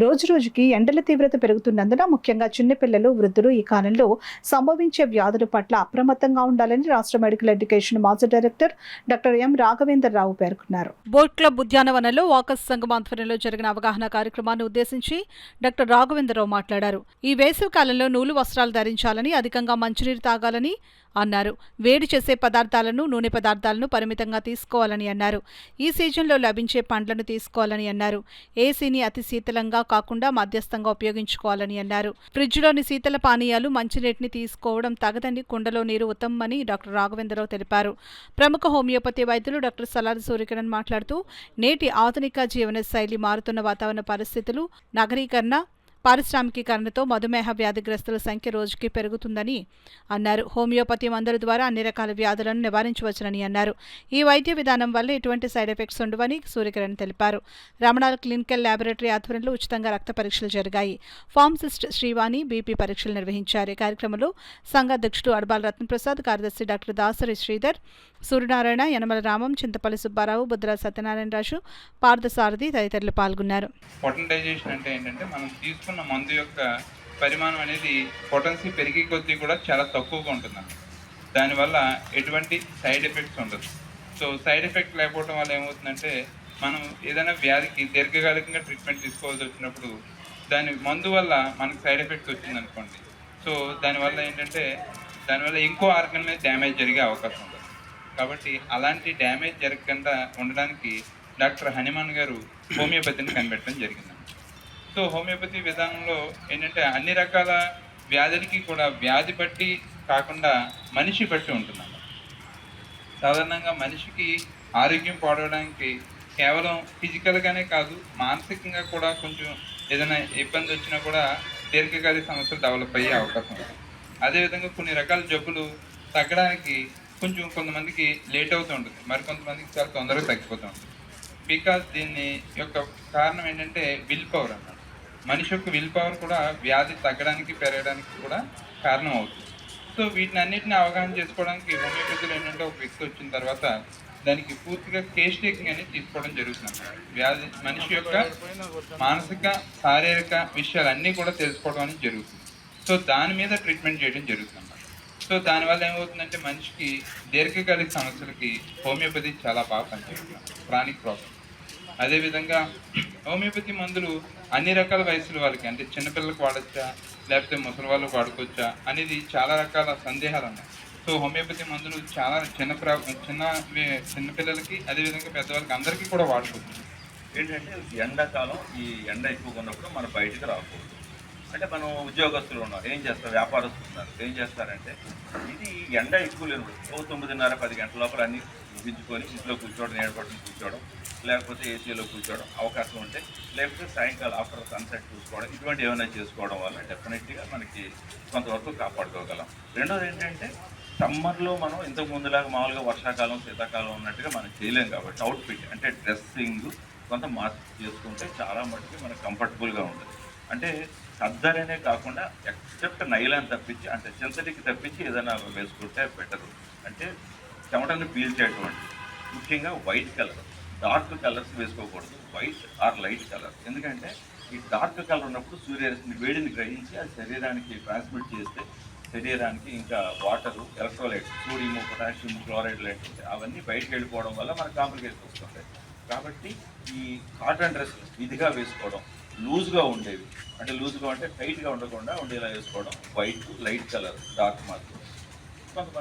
రోజురోజుకి ఎండల తీవ్రత పెరుగుతున్నందున ముఖ్యంగా చిన్నపిల్లలు, వృద్ధులు ఈ కాలంలో సంభవించే వ్యాధుల పట్ల అప్రమత్తంగా ఉండాలని రాష్ట్ర మెడికల్ ఎడ్యుకేషన్ మాజీ డైరెక్టర్ డాక్టర్ ఎం రాఘవేంద్రరావు పేర్కొన్నారు. బోట్ క్లబ్ ఉద్యానవనంలో వాకర్స్ సంఘం ఆధ్వర్యంలో జరిగిన అవగాహన కార్యక్రమాన్ని ఉద్దేశించి డాక్టర్ రాఘవేంద్రరావు మాట్లాడారు. ఈ వేసవి కాలంలో నూలు వస్త్రాలు ధరించాలని, అధికంగా మంచినీరు తాగాలని అన్నారు. వేడి చేసే పదార్థాలను, నూనె పదార్థాలను పరిమితంగా తీసుకోవాలని అన్నారు. ఈ సీజన్లో లభించే పండ్లను తీసుకోవాలని అన్నారు. ఏసీని అతి శీతలంగా కాకుండా మధ్యస్థంగా ఉపయోగించుకోవాలని అన్నారు. ఫ్రిడ్జ్లోని శీతల పానీయాలు, మంచినీటిని తీసుకోవడం తగదని, కుండలో నీరు ఉత్తమమని డాక్టర్ రాఘవేంద్రరావు తెలిపారు. ప్రముఖ హోమియోపతి వైద్యులు డాక్టర్ సలారి సూర్యకిరణ్ మాట్లాడుతూ, నేటి ఆధునిక జీవన శైలి, మారుతున్న వాతావరణ పరిస్థితులు, నగరీకరణ, పారిశ్రామికీకరణతో మధుమేహ వ్యాధిగ్రస్తుల సంఖ్య రోజుకి పెరుగుతుందని అన్నారు. హోమియోపతి మందుల ద్వారా అన్ని రకాల వ్యాధులను నివారించవచ్చునని అన్నారు. ఈ వైద్య విధానం వల్ల ఎటువంటి సైడ్ ఎఫెక్ట్స్ ఉండవని సూర్యకిరణ్ తెలిపారు. రమణాల క్లినికల్ ల్యాబొరేటరీ ఆధ్వర్యంలో ఉచితంగా రక్త పరీక్షలు జరిగాయి. ఫార్మసిస్ట్ శ్రీవాణి బీపీ పరీక్షలు నిర్వహించారు. ఈ కార్యక్రమంలో సంఘ అధ్యక్షుడు అడబాల రత్నప్రసాద్, కార్యదర్శి డాక్టర్ దాసరి శ్రీధర్, సూర్యనారాయణ, యనమల రామం, చింతపల్లి సుబ్బారావు, బుద్ర సత్యనారాయణరాజు, పార్థసారథి తదితరులు పాల్గొన్నారు. మందు యొక్క పరిమాణం అనేది పొటెన్సీ పెరిగే కొద్దీ కూడా చాలా తక్కువగా ఉంటుందండి. దానివల్ల ఎటువంటి సైడ్ ఎఫెక్ట్స్ ఉండదు. సో సైడ్ ఎఫెక్ట్ లేకపోవడం వల్ల ఏమవుతుందంటే, మనం ఏదైనా వ్యాధికి దీర్ఘకాలికంగా ట్రీట్మెంట్ తీసుకోవాల్సి వచ్చినప్పుడు దాని మందు వల్ల మనకు సైడ్ ఎఫెక్ట్స్ వచ్చిందనుకోండి, సో దానివల్ల ఏంటంటే ఇంకో ఆర్గన్ మీద డ్యామేజ్ జరిగే అవకాశం ఉంటుంది. కాబట్టి అలాంటి డ్యామేజ్ జరగకుండా ఉండడానికి డాక్టర్ హనుమాన్ గారు హోమియోపతిని కనిపెట్టడం జరిగింది. సో హోమియోపతి విధానంలో ఏంటంటే అన్ని రకాల వ్యాధులకి కూడా వ్యాధి బట్టి కాకుండా మనిషి బట్టి ఉంటుందన్నమాట. సాధారణంగా మనిషికి ఆరోగ్యం పాడవడానికి కేవలం ఫిజికల్గానే కాదు, మానసికంగా కూడా కొంచెం ఏదైనా ఇబ్బంది వచ్చినా కూడా దీర్ఘకాలిక సమస్యలు డెవలప్ అయ్యే అవకాశం ఉంది. అదేవిధంగా కొన్ని రకాల జబ్బులు తగ్గడానికి కొంతమందికి లేట్ అవుతూ ఉంటుంది, మరికొంతమందికి చాలా తొందరగా తగ్గిపోతూ ఉంటుంది. బికాజ్ దీన్ని యొక్క కారణం ఏంటంటే విల్ పవర్ అన్నమాట. మనిషి యొక్క విల్ పవర్ కూడా వ్యాధి తగ్గడానికి, పెరగడానికి కూడా కారణం అవుతుంది. సో వీటిని అన్నింటినీ అవగాహన చేసుకోవడానికి హోమియోపతిలో ఏంటంటే ఒక వ్యక్తి వచ్చిన తర్వాత దానికి పూర్తిగా కేస్ టేకింగ్ అనేది తీసుకోవడం జరుగుతుంది. వ్యాధి మనిషి యొక్క మానసిక, శారీరక విషయాలన్నీ కూడా తెలుసుకోవడం అనేది జరుగుతుంది. సో దాని మీద ట్రీట్మెంట్ చేయడం జరుగుతుంది అన్నమాట. సో దానివల్ల ఏమవుతుందంటే మనిషికి దీర్ఘకాలిక సమస్యలకి హోమియోపతి చాలా బాగా పనిచేస్తుంది, క్రానిక్ ప్రాబ్లమ్. అదేవిధంగా హోమియోపతి మందులు అన్ని రకాల వయసుల వాళ్ళకి, అంటే చిన్నపిల్లలకు వాడచ్చా లేకపోతే ముసలి వాళ్ళకి వాడుకోవచ్చా అనేది చాలా రకాల సందేహాలు ఉన్నాయి. సో హోమియోపతి మందులు చాలా చిన్నపిల్లలకి, అదేవిధంగా పెద్దవాళ్ళకి, అందరికీ కూడా వాడుకోవచ్చు. ఏంటంటే ఎండాకాలం ఈ ఎండ ఎక్కువగా ఉన్నప్పుడు మనం బయటికి రాకూడదు. అంటే మనం ఉద్యోగస్తులు ఉన్నాం, ఏం చేస్తారు, వ్యాపారస్తులు ఉన్నారు, ఏం చేస్తారంటే ఇది ఎండ ఎక్కువ లేనప్పుడు 9:30-10 గంటల లోపల అన్నీ ముగించుకొని ఇంట్లో కూర్చోవడం, నీడపట్టుని కూర్చోవడం, లేకపోతే ఏసీలో కూర్చోవడం అవకాశం ఉంటే, లేకపోతే సాయంకాలం ఆఫ్టర్ సన్సెట్ చూసుకోవడం, ఇటువంటి ఏమైనా చేసుకోవడం వల్ల డెఫినెట్గా మనకి కొంతవరకు కాపాడుకోగలం. రెండోది ఏంటంటే సమ్మర్లో మనం ఇంతకు ముందులాగా మామూలుగా వర్షాకాలం, శీతాకాలం ఉన్నట్టుగా మనం చేయలేం కాబట్టి అవుట్ఫిట్ అంటే డ్రెస్సింగ్ కొంత మార్పు చేసుకుంటే చాలా మటుకు మనకు కంఫర్టబుల్గా ఉంటుంది. అంటే ఖద్దరనే కాకుండా ఎక్సెప్ట్ నైలాన్ తప్పించి, అంటే సింథటిక్ తప్పించి ఏదైనా వేసుకుంటే బెటరు. అంటే చెమటను పీల్చేటువంటి, ముఖ్యంగా వైట్ కలర్, డార్క్ కలర్స్ వేసుకోకూడదు, వైట్ ఆర్ లైట్ కలర్. ఎందుకంటే ఈ డార్క్ కలర్ ఉన్నప్పుడు సూర్యరశ్మి వేడిని గ్రహించి అది శరీరానికి ట్రాన్స్మిట్ చేస్తే శరీరానికి ఇంకా water, electrolytes, sodium, potassium, chloride లాంటివి అవన్నీ బయటకు వెళ్ళిపోవడం వల్ల మనకు కాంప్లికేషన్స్ వస్తుంటాయి. కాబట్టి ఈ కాటన్ డ్రెస్ ఇదిగా వేసుకోవడం, లూజ్గా ఉండేవి, అంటే లూజ్గా అంటే టైట్గా ఉండకుండా ఉండేలా వేసుకోవడం, వైట్, లైట్ కలర్, డార్క్ మాత్రం. కొంతమంది